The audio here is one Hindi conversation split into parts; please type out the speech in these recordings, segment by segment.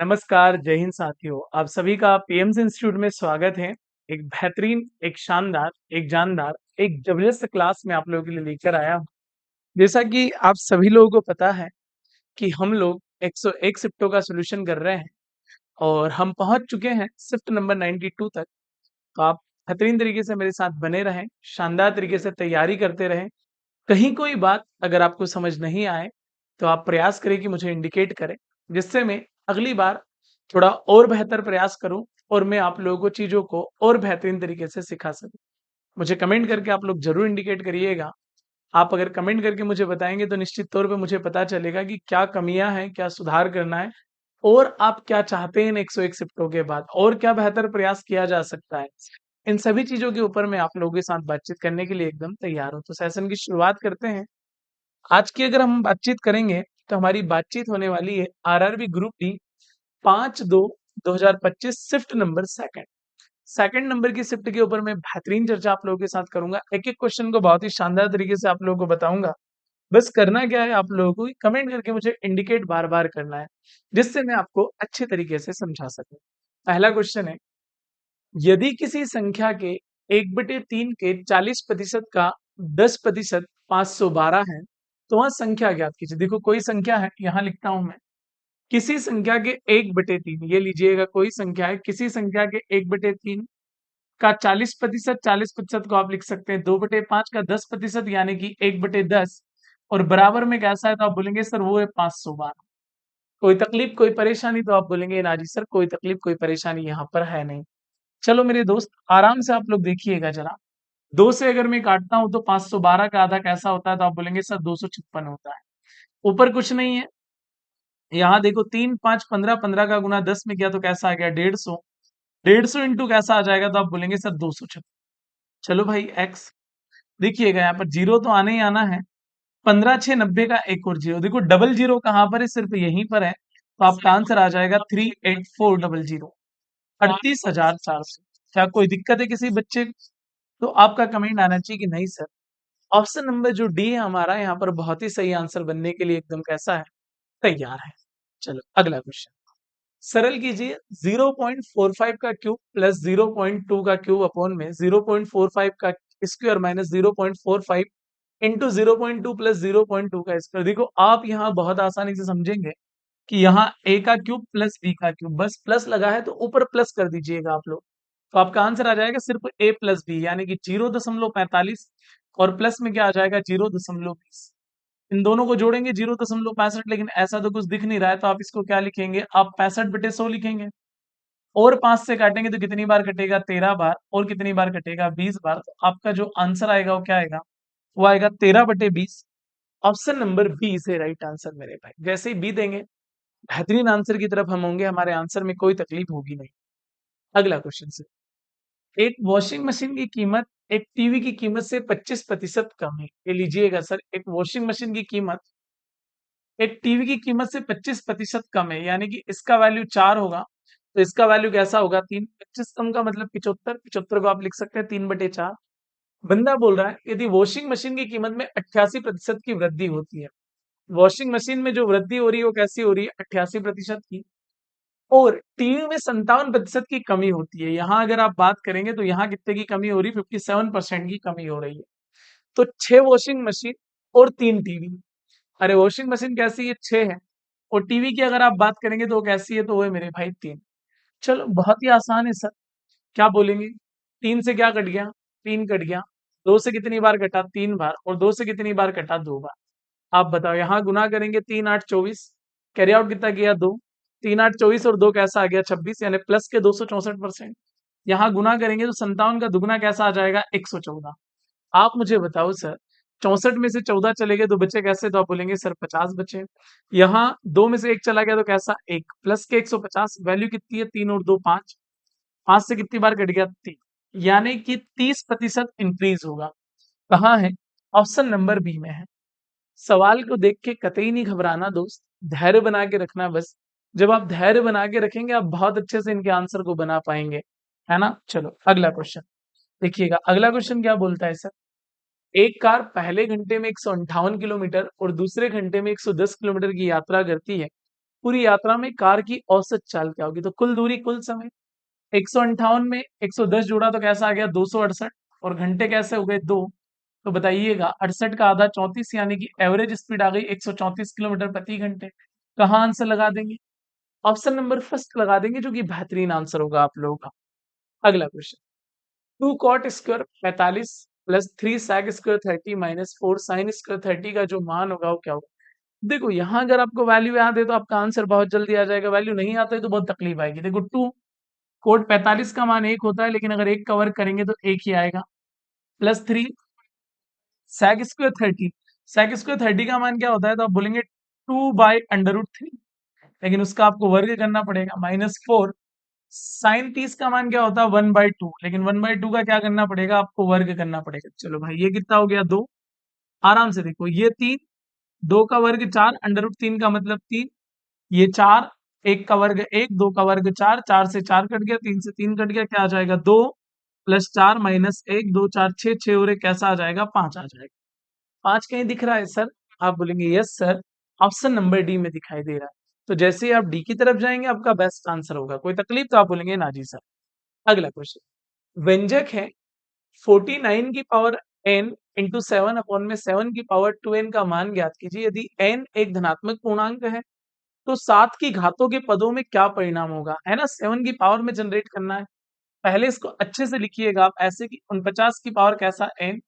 नमस्कार, जय हिंद साथियों। आप सभी का पीएमसी इंस्टीट्यूट में स्वागत है। एक बेहतरीन, एक शानदार, एक जानदार, एक ज़बरदस्त क्लास मैं आप लोगों के लिए लेकर आया हूँ। जैसा कि आप सभी लोगों को पता है कि हम लोग 101 शिफ्टों का सॉल्यूशन कर रहे हैं और हम पहुँच चुके हैं शिफ्ट नंबर 92 तक। तो आप बेहतरीन तरीके से मेरे साथ बने रहें, शानदार तरीके से तैयारी करते रहें। कहीं कोई बात अगर आपको समझ नहीं आए, तो आप प्रयास करें कि मुझे इंडिकेट करें, जिससे मैं अगली बार थोड़ा और बेहतर प्रयास करूँ और मैं आप लोगों को चीज़ों को और बेहतरीन तरीके से सिखा सकूँ। मुझे कमेंट करके आप लोग ज़रूर इंडिकेट करिएगा। आप अगर कमेंट करके मुझे बताएँगे तो निश्चित तौर पे मुझे पता चलेगा कि क्या कमियाँ हैं, क्या सुधार करना है और आप क्या चाहते हैं इन 101 शिफ्टों के बाद और क्या बेहतर प्रयास किया जा सकता है। इन सभी चीज़ों के ऊपर मैं आप लोगों के साथ बातचीत करने के लिए एकदम तैयार हूँ। तो सेशन की शुरुआत करते हैं। आज की अगर हम बातचीत करेंगे, तो हमारी बातचीत होने वाली है RRB group D 5/2/2025 shift number second. Second number की शिफ्ट के ऊपर मैं बेहतरीन चर्चा आप लोगों के साथ करूंगा। एक-एक क्वेश्चन को बहुत ही शानदार तरीके से आप लोगों को बताऊंगा। बस करना क्या है आप लोगों को कि कमेंट करके मुझे इंडिकेट बार-बार करना है, जिससे मैं आपको अच्छे तरीके से समझा सकूं। पहला क्वेश्चन है, यदि किसी संख्या के 1/3 के 40% का 10% 512 है, तो वह संख्या ज्ञात कीजिए। देखो कोई संख्या है, यहाँ लिखता हूं मैं। किसी संख्या के 1/3 ये लीजिएगा कोई संख्या है, किसी संख्या के 1/3 का 40% को आप लिख सकते हैं 2/5 का 10% यानी कि 1/10 और बराबर में कैसा है तो आप बोलेंगे सर वो है 512। कोई तकलीफ, कोई परेशानी तो आप बोलेंगे ना जी सर कोई तकलीफ, कोई परेशानी यहाँ पर है नहीं। चलो मेरे दोस्त आराम से आप लोग देखिएगा जरा। 2 से अगर मैं काटता हूँ तो 512 का आधा कैसा होता है तो आप बोलेंगे सर 256 होता है। ऊपर कुछ नहीं है। यहाँ देखो 3, 5, 15, 15 का गुना 10 में किया तो कैसा आ गया 150। 150 इंटू कैसा आ जाएगा तो आप बोलेंगे सर 256। चलो भाई एक्स। देखिएगा यहाँ पर जीरो तो आना ही आना है। 15 6 90 का एक और जीरो। देखो डबल जीरो कहाँ पर है, सिर्फ यहीं पर है। तो आपका आंसर आ जाएगा 38400। 38,400। क्या कोई दिक्कत है किसी बच्चे को? तो आपका कमेंट आना चाहिए कि नहीं सर। ऑप्शन नंबर जो डी है हमारा यहाँ पर बहुत ही सही आंसर बनने के लिए एकदम कैसा है, तैयार है। चलो अगला क्वेश्चन सरल कीजिए। 0.45 का क्यूब प्लस 0.2 का क्यूब अपॉन में 0.45 का स्क्वायर माइनस 0.45 इंटू 0.2 प्लस 0.2 का स्क्वायर। देखो आप यहाँ बहुत आसानी से समझेंगे कि यहाँ ए का क्यूब प्लस बी का क्यूब, बस प्लस लगा है तो ऊपर प्लस कर दीजिएगा आप लोग। तो आपका आंसर आ जाएगा सिर्फ ए प्लस बी यानी कि 0.45 और प्लस में क्या आ जाएगा 0.20। इन दोनों को जोड़ेंगे 0.65, लेकिन ऐसा तो कुछ दिख नहीं रहा है तो आप इसको क्या लिखेंगे, आप 65/100 लिखेंगे। और 5 से काटेंगे तो कितनी बार कटेगा 13 बार और कितनी बार कटेगा 20 बार। तो आपका जो आंसर आएगा वो क्या आएगा, वो आएगा 13/20। ऑप्शन नंबर बी से राइट आंसर मेरे भाई। जैसे ही बी देंगे बेहतरीन आंसर की तरफ हम होंगे, हमारे आंसर में कोई तकलीफ होगी नहीं। अगला क्वेश्चन से, एक वॉशिंग मशीन की कीमत एक टीवी की कीमत से 25% कम है। ये लीजिएगा सर, एक वॉशिंग मशीन की कीमत एक टीवी की कीमत से 25% कम है, यानी कि इसका वैल्यू 4 होगा तो इसका वैल्यू कैसा होगा 3। 25 कम का मतलब 75। 75 को आप लिख सकते हैं 3/4। बंदा बोल रहा है यदि वॉशिंग मशीन की कीमत में 88% की वृद्धि होती है। वॉशिंग मशीन में जो वृद्धि हो रही है वो कैसी हो रही है 88% की, और टीवी में 57% की कमी होती है। यहाँ अगर आप बात करेंगे तो यहाँ कितने की कमी हो रही है 57% की कमी हो रही है। तो 6 वॉशिंग मशीन और 3 टीवी। अरे वॉशिंग मशीन कैसी है 6 है और टीवी की अगर आप बात करेंगे तो वो कैसी है, तो वो है मेरे भाई 3। चलो बहुत ही आसान है सर। क्या बोलेंगे, 3 से क्या कट गया 3 कट गया। 2 से कितनी बार कटा 3 बार और 2 से कितनी बार कटा 2 बार। आप बताओ यहाँ गुना करेंगे 3 8 24, कैरी आउट कितना किया 2। 3 8 24 और 2 कैसा आ गया 26 यानी प्लस के 264%। यहाँ गुना करेंगे तो 57 का दुगना कैसा आ जाएगा 114। आप मुझे बताओ सर, 64 में से 14 चले गए तो बचे कैसे, तो आप बोलेंगे सर 50 बचे। यहाँ 2 में से 1 चला गया तो कैसा 1 प्लस के 150। वैल्यू कितनी है 3 और 2 5। 5 से कितनी बार कट गया 3, यानी कि 30% इंक्रीज होगा। कहाँ है, ऑप्शन नंबर बी में है। सवाल को देख के कतई नहीं घबराना दोस्त, धैर्य बना के रखना बस। जब आप धैर्य बना के रखेंगे आप बहुत अच्छे से इनके आंसर को बना पाएंगे, है ना। चलो अगला क्वेश्चन देखिएगा। अगला क्वेश्चन क्या बोलता है सर, एक कार पहले घंटे में 158 किलोमीटर और दूसरे घंटे में 110 किलोमीटर की यात्रा करती है। पूरी यात्रा में कार की औसत चाल क्या होगी? तो कुल दूरी, कुल समय 158 में 110 जोड़ा तो कैसा आ गया 268, और घंटे कैसे हो गए 2। तो बताइएगा 68 का आधा 34, यानी कि एवरेज स्पीड आ गई 134 किलोमीटर प्रति घंटे। कहाँ आंसर लगा देंगे? ऑप्शन नंबर फर्स्ट लगा देंगे, जो कि बेहतरीन आंसर होगा आप लोगों का। अगला question, 2 cot square 45 plus 3 sec square 30 minus 4 sin square 30 का जो मान होगा वो क्या होगा? देखो यहाँ अगर आपको वैल्यू याद है तो आपका आंसर बहुत जल्दी आ जाएगा, वैल्यू नहीं आता है तो बहुत तकलीफ आएगी। देखो 2 कोट 45 का मान 1 होता है, लेकिन अगर 1 का वर्ग करेंगे तो 1 ही आएगा, plus 3 sec square 30। sec square 30 का मान क्या होता है? तो आप बोलेंगे 2/√3, लेकिन उसका आपको वर्ग करना पड़ेगा, माइनस 4 साइन 30 का मान क्या होता है? 1/2, लेकिन 1/2 का क्या करना पड़ेगा? आपको वर्ग करना पड़ेगा। चलो भाई, ये कितना हो गया? 2। आराम से देखो, ये 3, 2 का वर्ग 4, √3 का मतलब 3, ये 4, 1 का वर्ग 1, 2 का वर्ग 4, 4 से 4 कट गया, 3 से 3 कट गया, क्या आ जाएगा? 2 प्लस 4 माइनस 1, 2 4 6, 6 और 1 कैसा आ जाएगा? 5 आ जाएगा। 5 कहीं दिख रहा है सर? आप बोलेंगे yes sir, option number D में दिखाई दे रहा है। तो जैसे ही आप डी की तरफ जाएंगे आपका बेस्ट आंसर होगा। कोई तकलीफ? तो आप बोलेंगे ना जी सर। अगला क्वेश्चन, व्यंजक है 49 की पावर n इंटू 7 अपॉन में 7 की पावर 2n का मान ज्ञात कीजिए। यदि n एक धनात्मक पूर्णांक है तो 7 की घातों के पदों में क्या परिणाम होगा? है ना, 7 की पावर में जनरेट करना है। पहले इसको अच्छे से लिखिएगा आप ऐसे कि 49 की पावर कैसा n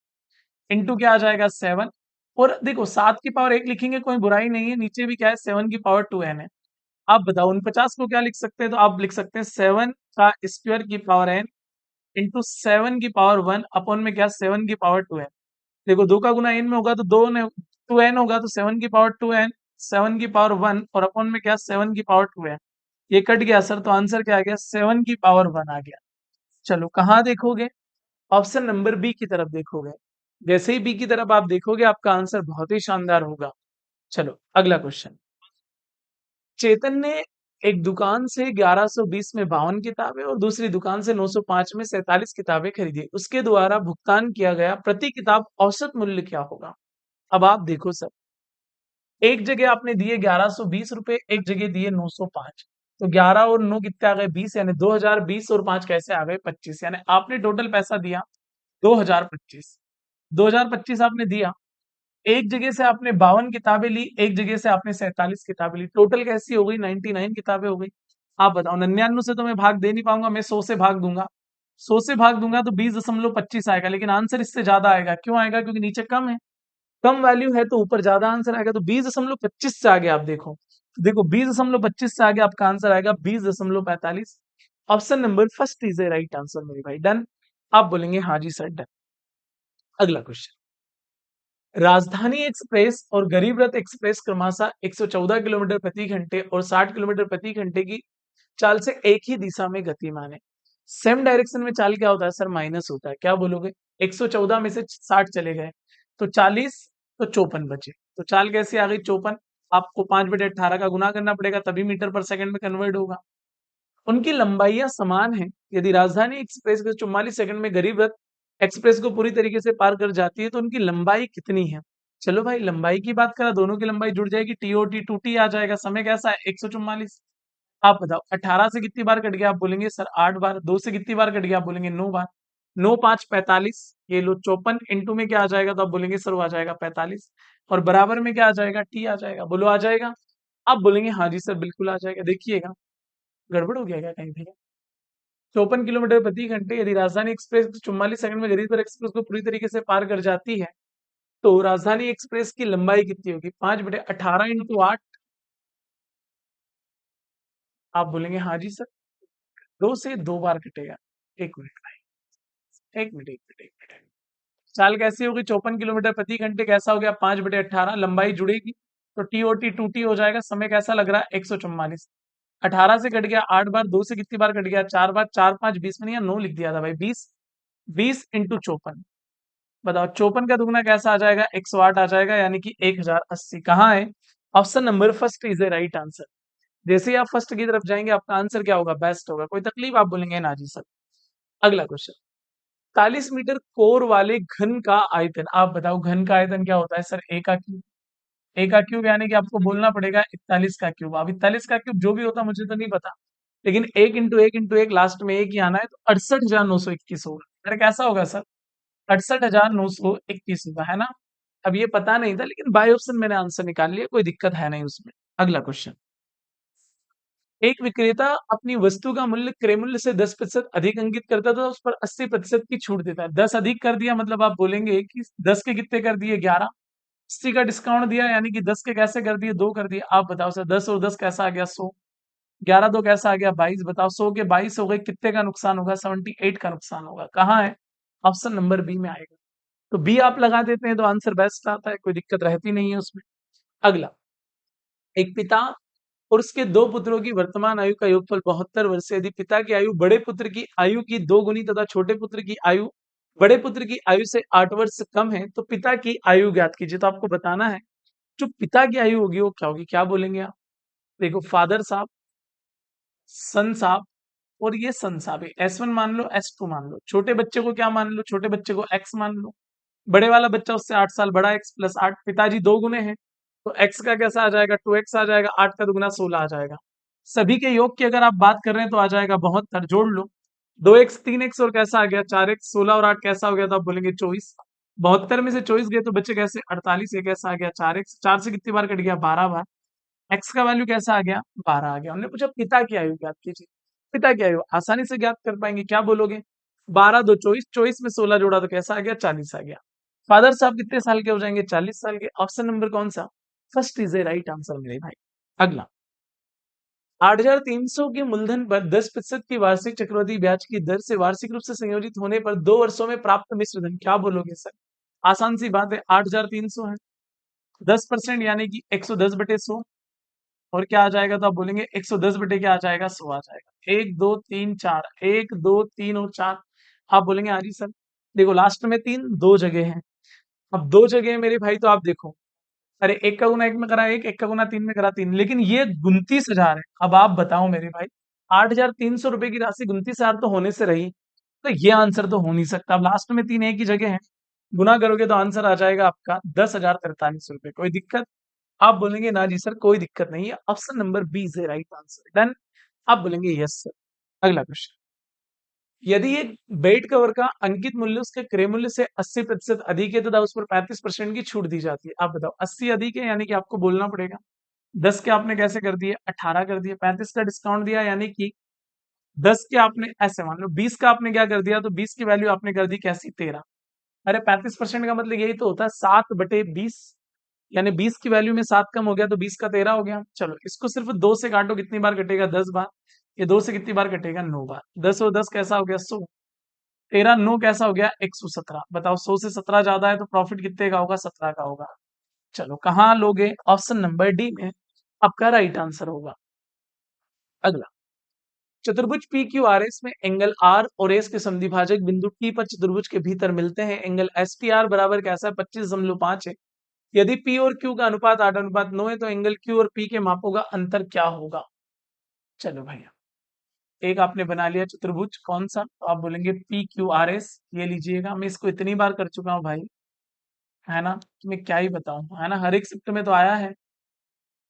इंटू क्या आ जाएगा 7, और देखो 7 की पावर 1 लिखेंगे कोई बुराई नहीं है, नीचे भी क्या है 7 की पावर 2n है। आप बताओ 49 को क्या लिख सकते हैं? तो आप लिख सकते हैं 7 का स्क्वायर की पावर n इंटू 7 की पावर 1 अपॉन में क्या 7 की पावर 2n। देखो 2 का गुना n में होगा तो 2n होगा, तो 7 की पावर 2n, 7 की पावर 1 और अपॉन में क्या 7 की पावर 2n। ये कट गया सर, तो आंसर क्या आ गया? 7 की पावर 1 आ गया। चलो कहाँ देखोगे? ऑप्शन नंबर बी की तरफ देखोगे। जैसे ही बी की तरफ आप देखोगे आपका आंसर बहुत ही शानदार होगा। चलो अगला क्वेश्चन, चेतन ने एक दुकान से 1120 में 52 किताबें और दूसरी दुकान से 905 में 47 किताबें खरीदी। उसके द्वारा भुगतान किया गया प्रति किताब औसत मूल्य क्या होगा? अब आप देखो सर, एक जगह आपने दिए 1120 रुपए, एक जगह दिए 905, तो 11 और 9 कितने आ गए? 20, यानी 2020 और 5 कैसे आ गए? 25, यानी आपने टोटल पैसा दिया 2025। 2025 आपने दिया, एक जगह से आपने 52 किताबें ली, एक जगह से आपने 47 किताबें ली, टोटल कैसी हो गई? 99 किताबें हो गई। आप बताओ, 99 से तो मैं भाग दे नहीं पाऊंगा, मैं 100 से भाग दूंगा। 100 से भाग दूंगा तो 20.25 आएगा, लेकिन आंसर इससे ज्यादा आएगा। क्यों आएगा? क्योंकि नीचे कम है, कम वैल्यू है तो ऊपर ज्यादा आंसर आएगा। तो 20.25 से आगे आप देखो, देखो 20.25 से आगे आपका आंसर आएगा 20.45। Option number first is a right answer मेरे भाई। डन? आप बोलेंगे हाँ जी सर डन। अगला क्वेश्चन, राजधानी एक्सप्रेस और गरीब रथ एक्सप्रेस क्रमशः 114 किलोमीटर प्रति घंटे और 60 किलोमीटर प्रति घंटे की चाल से एक ही दिशा में गतिमान है। सेम डायरेक्शन में चाल क्या होता है सर? माइनस होता है। क्या बोलोगे? 114 में से 60 चले गए तो 40, तो 54 बचे। तो चाल कैसे आ गई? 54। आपको 5/18 का गुना करना पड़ेगा, तभी मीटर पर सेकंड में कन्वर्ट होगा। उनकी लंबाइयां समान हैं। यदि राजधानी एक्सप्रेस के 44 सेकंड में गरीब रथ एक्सप्रेस को पूरी तरीके से पार कर जाती है तो उनकी लंबाई कितनी है? चलो भाई, लंबाई की बात करा, दोनों की लंबाई जुड़ जाएगी, टीओटी 2t आ जाएगा। समय कैसा है? 144। आप बताओ 18 से कितनी बार कट गया? आप बोलेंगे सर 8 बार। 2 से कितनी बार कट गया? आप बोलेंगे 9 बार। 9 5 45, ये लो 54 इंटू में क्या आ जाएगा? तो आप बोलेंगे सर वो आ जाएगा 45, और बराबर में क्या आ जाएगा? टी आ जाएगा। बोलो आ जाएगा? आप बोलेंगे हाँ जी सर बिल्कुल आ जाएगा। देखिएगा गड़बड़ हो गया क्या कहीं पे? 54 किलोमीटर प्रति घंटे यदि राजधानी एक्सप्रेस 44 सेकंड में गरीब रथ एक्सप्रेस को पूरी तरीके से पार कर जाती है तो राजधानी एक्सप्रेस की लंबाई कितनी होगी? 5/18 इंटू 8। आप बोलेंगे हाँ जी सर, 2 से 2 बार कटेगा। एक मिनट भाई, एक मिनट, एक मिनट, एक मिनट। चाल कैसी होगी? 54 किलोमीटर प्रति घंटे कैसा हो गया? 5/18, लंबाई जुड़ेगी तो टीओटी 2t हो जाएगा। समय कैसा लग रहा है? 144। 18 से कट गया 8 बार, 2 से कितनी बार कट गया? 4 बार। 4 5 20 में नहीं, 9 लिख दिया था भाई। 20, 20 इंटू 54, बताओ 54 का दुगना कैसा आ जाएगा? 108 आ जाएगा, यानी कि 1080। कहाँ है? Option number first is the right answer. जैसे ही आप फर्स्ट की तरफ जाएंगे आपका आंसर क्या होगा? बेस्ट होगा। कोई तकलीफ? आप बोलेंगे ना जी सर। अगला क्वेश्चन, 41 मीटर कोर वाले घन का आयतन। आप बताओ घन का आयतन क्या होता है सर? ए का क्यूब। ए का क्यूब यानी कि आपको बोलना पड़ेगा 41 का क्यूब। अब 41 का क्यूब जो भी होता मुझे तो नहीं पता, लेकिन एक इंटू एक लास्ट में एक ही आना है, तो 68,921 होगा। अरे कैसा होगा सर? 68,921 होगा, है ना? अब ये पता नहीं था, लेकिन बाय ऑप्शन मैंने आंसर निकाल लिया, कोई दिक्कत है नहीं उसमें। अगला क्वेश्चन, एक विक्रेता अपनी वस्तु का मूल्य क्रय मूल्य से 10% अधिक अंकित करता था, उस पर 80% की छूट देता है। 10 अधिक कर दिया मतलब आप बोलेंगे कि 10 के कितने कर दिए? 11। 80 का डिस्काउंट दिया यानी कि 10 के कैसे कर दिए? 2 कर दिए। आप बताओ सर, 10 और 10 कैसा आ गया? 100। 11 2 कैसा आ गया? 22। बताओ 100 के 22 हो गए, कितने का नुकसान होगा? 78 का नुकसान होगा। कहाँ है? ऑप्शन नंबर बी में आएगा। तो बी आप लगा देते हैं तो आंसर बेस्ट आता है, कोई दिक्कत रहती नहीं है उसमें। अगला, एक पिता और उसके दो पुत्रों की वर्तमान आयु का योगफल 72 वर्ष है। यदि पिता की आयु बड़े पुत्र की आयु की 2 गुनी तथा छोटे पुत्र की आयु बड़े पुत्र की आयु से 8 वर्ष कम है, तो पिता की आयु ज्ञात कीजिए। तो आपको बताना है जो पिता की आयु होगी वो क्या होगी? क्या बोलेंगे आप? देखो, फादर साहब, सन साहब और ये सन साहब, S1 मान लो, S2 मान लो। छोटे बच्चे को क्या मान लो? छोटे बच्चे को x मान लो। बड़े वाला बच्चा उससे 8 साल बड़ा, x प्लस 8। पिताजी 2 गुने हैं, तो x का कैसा आ जाएगा? 2x आ जाएगा। 8 का दुगुना 16 आ जाएगा। सभी के योग की अगर आप बात कर रहे हैं तो आ जाएगा 72। जोड़ लो, 2x 3x और कैसा आ गया? 4x। 16 और 8 कैसा हो गया? तो आप बोलेंगे 24। 72 में से 24 गए तो बच्चे कैसे? 48। ये कैसा आ गया? 4x। 4 से कितनी बार कट गया? 12 बार। एक्स का वैल्यू कैसा आ गया? 12 आ गया। हमने पूछा पिता की आयु ज्ञात कीजिए। पिता की आयु आसानी से ज्ञात कर पाएंगे, क्या बोलोगे? 12 2 24, 24 में 16 जोड़ा तो कैसा आ गया? 40 आ गया। फादर साहब कितने साल के हो जाएंगे? 40 साल के। ऑप्शन नंबर कौन सा? First is a right answer मेरे भाई। अगला, 8,300 के मूलधन पर 10% की वार्षिक चक्रवृद्धि ब्याज की दर से वार्षिक रूप से संयोजित होने पर 2 वर्षों में प्राप्त मिश्र धन, क्या बोलोगे सर? आसान सी बात है, 8,300 है, 10% यानी कि 110/100, और क्या आ जाएगा? तो आप बोलेंगे 110 बटे क्या आ जाएगा? 100 आ जाएगा। 1 2 3 4, 1 2 3 और 4। आप बोलेंगे हाँ जी सर। देखो, लास्ट में 3 दो जगह है। अब दो जगह है मेरे भाई, तो आप देखो, अरे एक का गुना एक में करा एक, एक का गुना तीन में करा तीन, लेकिन ये 29,000 है। अब आप बताओ मेरे भाई, 8,300 रुपए की राशि 29,000 तो होने से रही, तो ये आंसर तो हो नहीं सकता। अब लास्ट में 3 एक ही जगह है, गुना करोगे तो आंसर आ जाएगा आपका 10,043 रुपए। कोई दिक्कत? आप बोलेंगे ना जी सर कोई दिक्कत नहीं है, option number B is the right answer. Done. आप बोलेंगे यस सर। अगला क्वेश्चन, यदि एक बेड कवर का अंकित मूल्य उसके क्रय मूल्य से 80% अधिक है तथा उस पर 35% की छूट दी जाती है, आप बताओ 80 अधिक है यानी कि आपको बोलना पड़ेगा 10 के आपने कैसे कर दिए? 18 कर दिए। 35 का डिस्काउंट दिया यानी कि 10 के आपने ऐसे मान लो 20 का आपने क्या कर दिया? तो 20 की वैल्यू आपने कर दी कैसी? 13। अरे 35% का मतलब यही तो होता है 7/20, यानी 20 की वैल्यू में 7 कम हो गया तो 20 का 13 हो गया। चलो इसको सिर्फ 2 से काटो, कितनी बार कटेगा? 10 बार। ये 2 से कितनी बार कटेगा? 9 बार। 10 और 10 कैसा हो गया? 100। 13 9 कैसा हो गया? 117। बताओ 100 से 17 ज्यादा है तो प्रॉफिट कितने का होगा? 17 का होगा। चलो कहाँ लोगे? ऑप्शन नंबर डी में आपका राइट आंसर होगा। अगला, चतुर्भुज पी क्यू आर एस में एंगल आर और एस के समद्विभाजक बिंदु टी पर चतुर्भुज के भीतर मिलते हैं। एंगल एस टी आर बराबर कैसा है? 25.5 है। यदि P और Q का अनुपात 8:9 है तो एंगल Q और P के मापों का अंतर क्या होगा? चलो भैया, एक आपने बना लिया चतुर्भुज, कौन सा? तो आप बोलेंगे PQRS। ये लीजिएगा, मैं इसको इतनी बार कर चुका हूँ भाई, है ना? तो मैं क्या ही बताऊं, है ना? हर एक शिफ्ट में तो आया है।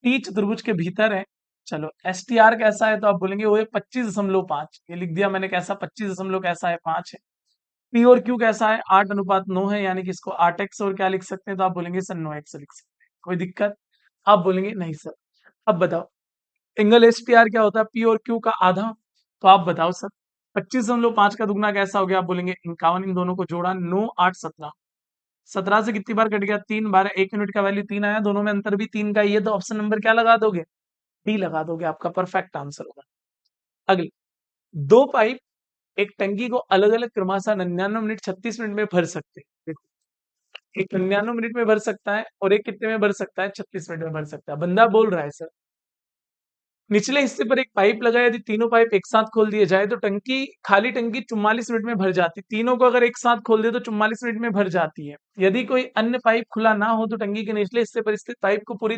T चतुर्भुज के भीतर है। चलो STR कैसा है? तो आप बोलेंगे वो है 25.5। ये लिख दिया मैंने, कैसा? 25 कैसा है? 5 है। P और Q कैसा है? 8:9 है, यानी कि इसको 8x और क्या लिख सकते हैं? तो आप बोलेंगे सर 9x लिख सकते हैं। कोई दिक्कत? आप बोलेंगे नहीं सर। अब बताओ, एंगल एस टी आर क्या होता है? पी और क्यू का आधा। तो आप बताओ सर, 25.5 का दुगना कैसा हो गया? आप बोलेंगे 51। इन दोनों को जोड़ा, 9 8 17। 17 से कितनी बार कट गया? 3 बार। 1 यूनिट का वैल्यू 3 आया, दोनों में अंतर भी 3 का ही है, तो ऑप्शन नंबर क्या लगा दोगे? डी लगा दोगे, आपका परफेक्ट आंसर होगा। अगले, दो पाइप एक टंकी को अलग अलग क्रमशः 99 मिनट 36 मिनट में भर सकते हैं। देखो, एक 99 मिनट में भर सकता है और एक कितने में भर सकता है? 36 मिनट में भर सकता है। बंदा बोल रहा है सर, निचले हिस्से पर एक पाइप लगाया, यदि तीनों पाइप एक साथ खोल दिए जाए तो खाली टंकी 44 मिनट में भर जाती। तीनों को अगर एक साथ खोल दे तो 44 मिनट में भर जाती है। यदि कोई अन्य पाइप खुला ना हो तो टंकी के निचले हिस्से पर स्थित पाइप को पूरी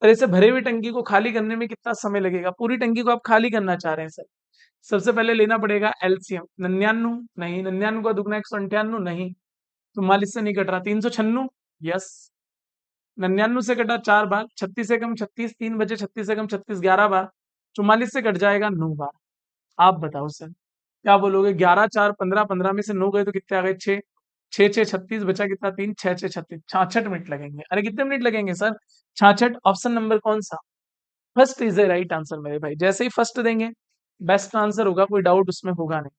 तरह से भरे हुई टंकी को खाली करने में कितना समय लगेगा? पूरी टंकी को आप खाली करना चाह रहे हैं सर। सबसे पहले लेना पड़ेगा एलसीएम। 99 नहीं, 99 का दुगना 198 नहीं, 44 से नहीं कट रहा, 396। यस। 99 से कटा 4 बार, 36 से कम 36, 3 बचे, 36 से कम 36 11 बार, 44 से कट जाएगा 9 बार। आप बताओ सर, क्या बोलोगे? 11 4 15, 15 में से 9 गए तो कितने आ गए? 6, 6 6 36, बचा कितना? 3, 6 6 36, 66 मिनट लगेंगे। अरे कितने मिनट लगेंगे सर? 66। ऑप्शन नंबर कौन सा? First is the right answer मेरे भाई। जैसे ही फर्स्ट देंगे बेस्ट आंसर होगा, कोई डाउट उसमें होगा नहीं।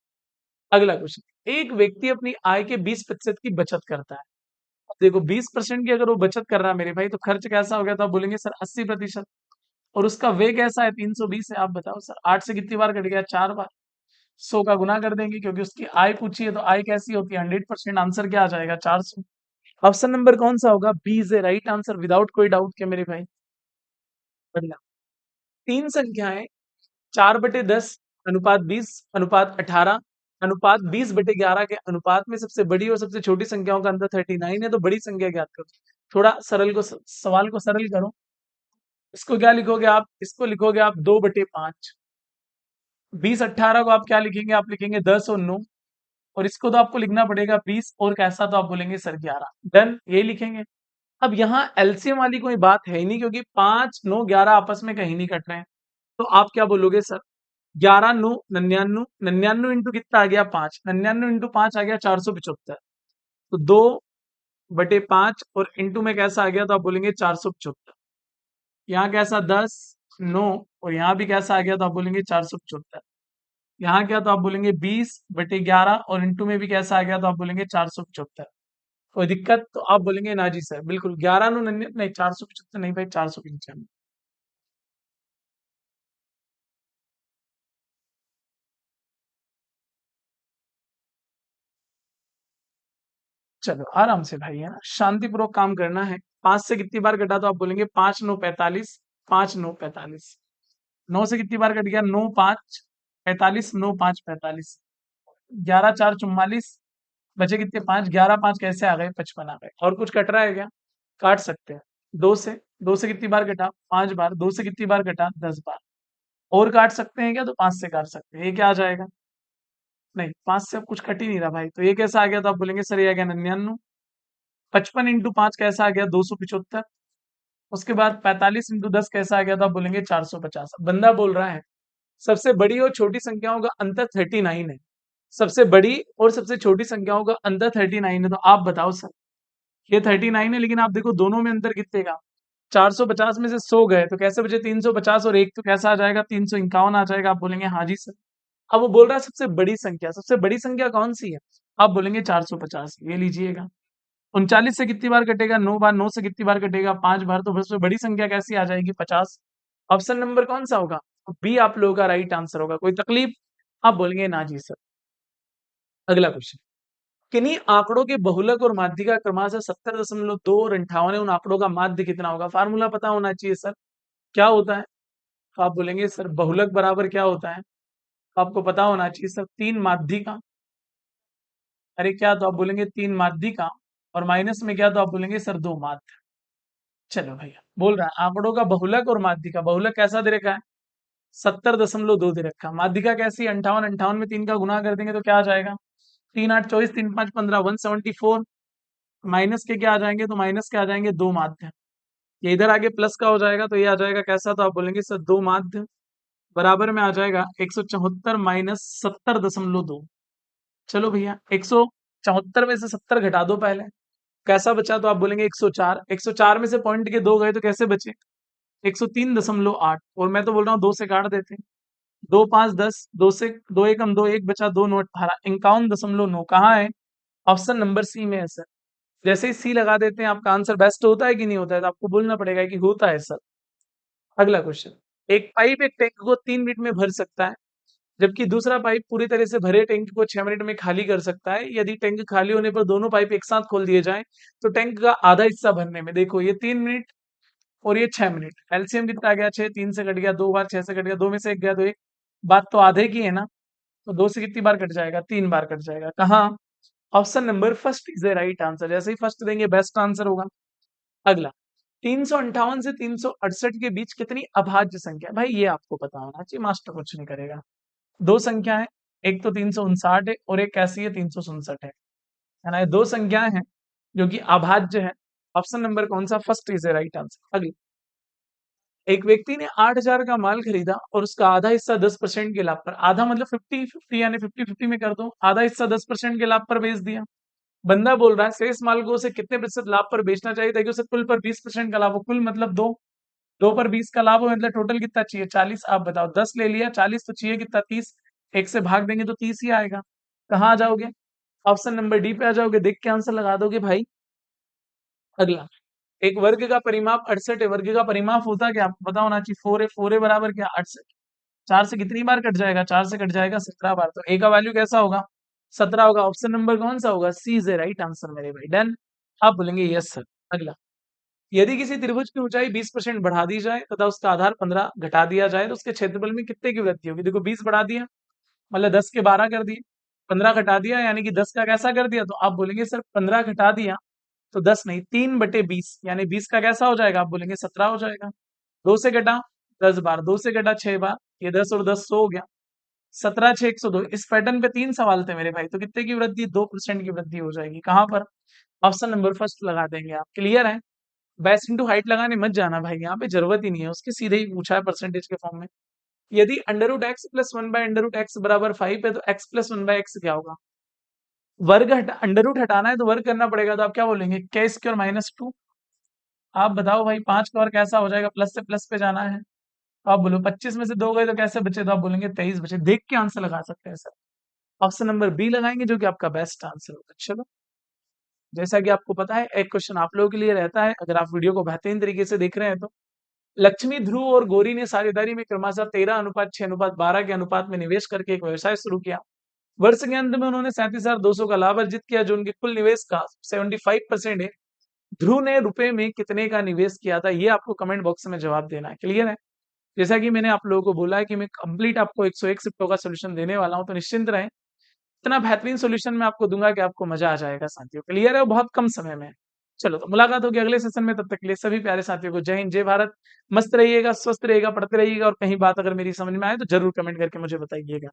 अगला क्वेश्चन, एक व्यक्ति अपनी आय के 20% की बचत करता है। अब देखो 20% की अगर वो बचत कर रहा है मेरे भाई, तो खर्च कैसा हो गया? तो आप बोलेंगे सर 80%। और उसका व्यय कैसा है? 320 है। आप बताओ सर, 8 से कितनी बार कट गया? 4 बार। 100 का गुना कर देंगे क्योंकि उसकी आय पूछी है, तो आय कैसी होती है? 100%। आंसर क्या आ जाएगा? 400। ऑप्शन नंबर कौन सा होगा? B is the right answer, without कोई डाउट के मेरे भाई। बढ़िया। तीन संख्याएं 4/10 अनुपात 20 अनुपात 18 अनुपात 20/11 के अनुपात में सबसे बड़ी और सबसे छोटी संख्याओं का अंतर 39 है, तो बड़ी संख्या ज्ञात करो। थोड़ा सरल को सवाल को सरल करो। इसको क्या लिखोगे आप? इसको लिखोगे आप 2/5। 20 18 को आप क्या लिखेंगे? आप लिखेंगे 10 और 9। और इसको तो आपको लिखना पड़ेगा 20 और कैसा, तो आप बोलेंगे सर 11। डन, ये लिखेंगे। अब यहाँ एलसीएम वाली कोई बात है ही नहीं, क्योंकि 5 9 11 आपस में कहीं नहीं कट रहे हैं। तो आप क्या बोलोगे सर? 11 9 99, 99 इंटू कितना आ गया? 5, 99 इंटू 5 आ गया 475। तो 2/5 और इंटू में कैसा आ गया? तो आप बोलेंगे 475। यहाँ कैसा? 10 9, और यहाँ भी कैसा आ गया? तो आप बोलेंगे 475। यहाँ क्या? तो आप बोलेंगे 20/11 और इंटू में भी कैसा आ गया? तो आप बोलेंगे 475। कोई दिक्कत? तो आप बोलेंगे ना जी सर, बिल्कुल 11 नो नहीं, 475 नहीं भाई, 495। चलो आराम से भाई, है ना, शांतिपूर्वक काम करना है। 5 से कितनी बार कटा? तो आप बोलेंगे 5 9 45, 5 9 45। 9 से कितनी बार कट गया? 9 5 45, 9 5 45। 11 4 44, बचे कितने? 5, 11 5 कैसे आ गए? 55 आ गए। और कुछ कट रहा है क्या? काट सकते हैं। 2 से, 2 से कितनी बार कटा? 5 बार। 2 से कितनी बार कटा? 10 बार। और काट सकते हैं क्या? तो 5 से काट सकते हैं। ये क्या आ जाएगा? नहीं, 5 से अब कुछ कट ही नहीं रहा भाई, तो ये कैसा आ गया? तो आप बोलेंगे सर ये आ गया 99। 55 इंटू 5 कैसा आ गया? 275। उसके बाद 45 इंटू 10 कैसा आ गया? तो आप बोलेंगे 450। बंदा बोल रहा है सबसे बड़ी और छोटी संख्याओं का अंतर 39 है। सबसे बड़ी और सबसे छोटी संख्याओं का अंतर 39 है, तो आप बताओ सर, ये 39 है, लेकिन आप देखो दोनों में अंतर कितने का? 450 में से 100 गए तो कैसे बचे? 350, और एक तो कैसा आ जाएगा? 351 आ जाएगा। आप बोलेंगे हाँ जी सर। अब वो बोल रहा है सबसे बड़ी संख्या, सबसे बड़ी संख्या कौन सी है? आप बोलेंगे 450। ये लीजिएगा। 39 से कितनी बार कटेगा? 9 बार। 9 से कितनी बार कटेगा? 5 बार। तो सबसे बड़ी संख्या कैसी आ जाएगी? 50। ऑप्शन नंबर कौन सा होगा? बी आप लोगों का राइट आंसर होगा। कोई तकलीफ? आप बोलेंगे ना जी सर। अगला क्वेश्चन, किन्हीं आंकड़ों के बहुलक और माध्य का क्रमशः 70.2 और 58 है, उन आंकड़ों का माध्य कितना होगा? फार्मूला पता होना चाहिए सर। क्या होता है? तो आप बोलेंगे सर बहुलक बराबर क्या होता है? आपको पता होना चाहिए सर, 3 माध्य का। अरे क्या? तो आप बोलेंगे 3 माध्य का, और माइनस में क्या? तो आप बोलेंगे सर 2 माध्य। चलो भैया, बोल रहा है आंकड़ों का बहुलक और माध्य का। बहुलक कैसा दे रखा है? 70.2 दे रखा है। माध्यिका कैसी? 58, 58 में 3 का गुना कर देंगे तो क्या आ जाएगा? 3 8 24, 3 5 15, 174। माइनस के क्या आ जाएंगे? तो माइनस के आ जाएंगे 2 माध्य। ये इधर आगे प्लस का हो जाएगा, तो ये आ जाएगा कैसा? तो आप बोलेंगे सर 2 माध्य बराबर में आ जाएगा 174 माइनस 70.2। चलो भैया, 174 में से 70 घटा दो पहले, कैसा बचा? तो आप बोलेंगे 104। 104 में से पॉइंट के 2 गए तो कैसे बचे? 103.8। और मैं तो बोल रहा हूँ 2 से काट देते हैं। 2 5 10, 2 से 2 एकम 2, 1 बचा, 2 9 18, 51.9। कहाँ है? ऑप्शन नंबर सी में है सर। जैसे ही सी लगा देते हैं, आपका आंसर बेस्ट होता है कि नहीं होता है? तो आपको बोलना पड़ेगा कि होता है सर। अगला क्वेश्चन, एक पाइप एक टैंक को 3 मिनट में भर सकता है, जबकि दूसरा पाइप पूरी तरह से भरे टैंक को 6 मिनट में खाली कर सकता है। यदि टैंक खाली होने पर दोनों पाइप एक साथ खोल दिए जाएं, तो टैंक का आधा हिस्सा भरने में, देखो ये 3 मिनट और ये 6 मिनट, एलसीएम कितना आ गया? 6, 3 से कट गया 2 बार, 6 से कट गया 2 में से एक गया तो एक। बात तो आधे की है ना? तो 2 से कितनी बार कट जाएगा? 3 बार कट जाएगा। कहाँ? Option number first is the right answer. जैसे ही फर्स्ट देंगे बेस्ट आंसर होगा। अगला, 358 से 368 के बीच कितनी अभाज्य संख्या? भाई ये आपको पता होना चाहिए, मास्टर कुछ नहीं करेगा। दो संख्या है, एक तो 359 है और एक कैसी है? 367 है ना? ये दो संख्याएं हैं जो कि अभाज्य है। ऑप्शन नंबर कौन सा? First is the right answer. अगली, एक व्यक्ति ने 8,000 का माल खरीदा और उसका आधा हिस्सा 10% के लाभ पर, आधा मतलब 50-50 यानी 50-50 में कर दो, आधा हिस्सा 10% के लाभ पर बेच दिया। बंदा बोल रहा है शेष माल को उसे कितने प्रतिशत लाभ पर बेचना चाहिए ताकि उसे कुल पर 20% का लाभ हो। कुल मतलब 2 पर 20 का लाभ हो, मतलब टोटल कितना चाहिए? 40। आप बताओ, 10 ले लिया, 40 तो चाहिए कितना? 30। एक से भाग देंगे तो 30 ही आएगा। कहाँ आ जाओगे? ऑप्शन नंबर डी पे आ जाओगे, देख के आंसर लगा दोगे भाई। अगला, एक वर्ग का परिमाप 68 है। वर्ग का परिमाप होता क्या? आपको पता होना चाहिए। 4 ए बराबर क्या? 68। 4 से कितनी बार कट जाएगा? 4 से कट जाएगा 17 बार। तो ए का वैल्यू कैसा होगा? 17 होगा। ऑप्शन नंबर कौन सा होगा? सी इज द राइट आंसर मेरे भाई। डन। आप बोलेंगे यस सर। अगला, यदि किसी त्रिभुज की ऊंचाई 20% बढ़ा दी जाए तथा उसका आधार 15 घटा दिया जाए तो उसके क्षेत्रफल में कितने की वृद्धि होगी? देखो 20 बढ़ा दिया मतलब 10 के 12 कर दिए, 15 घटा दिया यानी कि 10 का कैसा कर दिया? तो आप बोलेंगे सर 15 घटा दिया तो 10 नहीं, 3/20 यानी 20 का कैसा हो जाएगा? आप बोलेंगे 17 हो जाएगा। 2 से घटा 10 बार, 2 से घटा 6 बार, ये 10 और 10 100 हो गया। 17 6 102। इस पैटर्न पे 3 सवाल थे मेरे भाई, तो कितने की वृद्धि? 2% की वृद्धि हो जाएगी। कहाँ पर? ऑप्शन नंबर फर्स्ट लगा देंगे आप। क्लियर है? बेस इंटू हाइट लगाने मत जाना भाई, यहाँ पे जरूरत ही नहीं है उसके, सीधे ही पूछा है परसेंटेज के फॉर्म में। यदि under root X plus 1 by under root X बराबर 5 है तो एक्स प्लस 1/x क्या होगा? वर्ग हटा, अंडर रूट हटाना है तो वर्ग करना पड़ेगा, तो आप क्या बोलेंगे? k square minus 2। आप बताओ भाई, 5 का और कैसा हो जाएगा? प्लस से प्लस पे जाना है। तो आप बोलो 25 में से 2 गए तो कैसे बचे? तो आप बोलेंगे 23 बचे। देख के आंसर लगा सकते हैं सर। ऑप्शन नंबर बी लगाएंगे जो कि आपका बेस्ट आंसर होगा। चलो, जैसा कि आपको पता है एक क्वेश्चन आप लोगों के लिए रहता है, अगर आप वीडियो को बेहतरीन तरीके से देख रहे हैं तो। लक्ष्मी, ध्रुव और गौरी ने साझेदारी में क्रमशः 13:6:12 के अनुपात में निवेश करके एक व्यवसाय शुरू किया। वर्ष के अंत में उन्होंने 37,200 का लाभ अर्जित किया जो उनके कुल निवेश का 75% है। ध्रुव ने रुपए में कितने का निवेश किया था? ये आपको कमेंट बॉक्स में जवाब देना है। क्लियर है? जैसा कि मैंने आप लोगों को बोला है कि मैं कंप्लीट आपको 101 शिफ्टों का सोल्यूशन देने वाला हूं, तो निश्चिंत रहें। इतना बेहतरीन सोल्यूशन मैं आपको दूंगा कि आपको मजा आ जाएगा साथियों। क्लियर है? और बहुत कम समय में। चलो, तो मुलाकात होगी अगले सेशन में। तब तक के लिए सभी प्यारे साथियों को जय हिंद, जय भारत। मस्त रहिएगा, स्वस्थ रहिएगा, पढ़ते रहिएगा, और कहीं बात अगर मेरी समझ में आए तो जरूर कमेंट करके मुझे बताइएगा।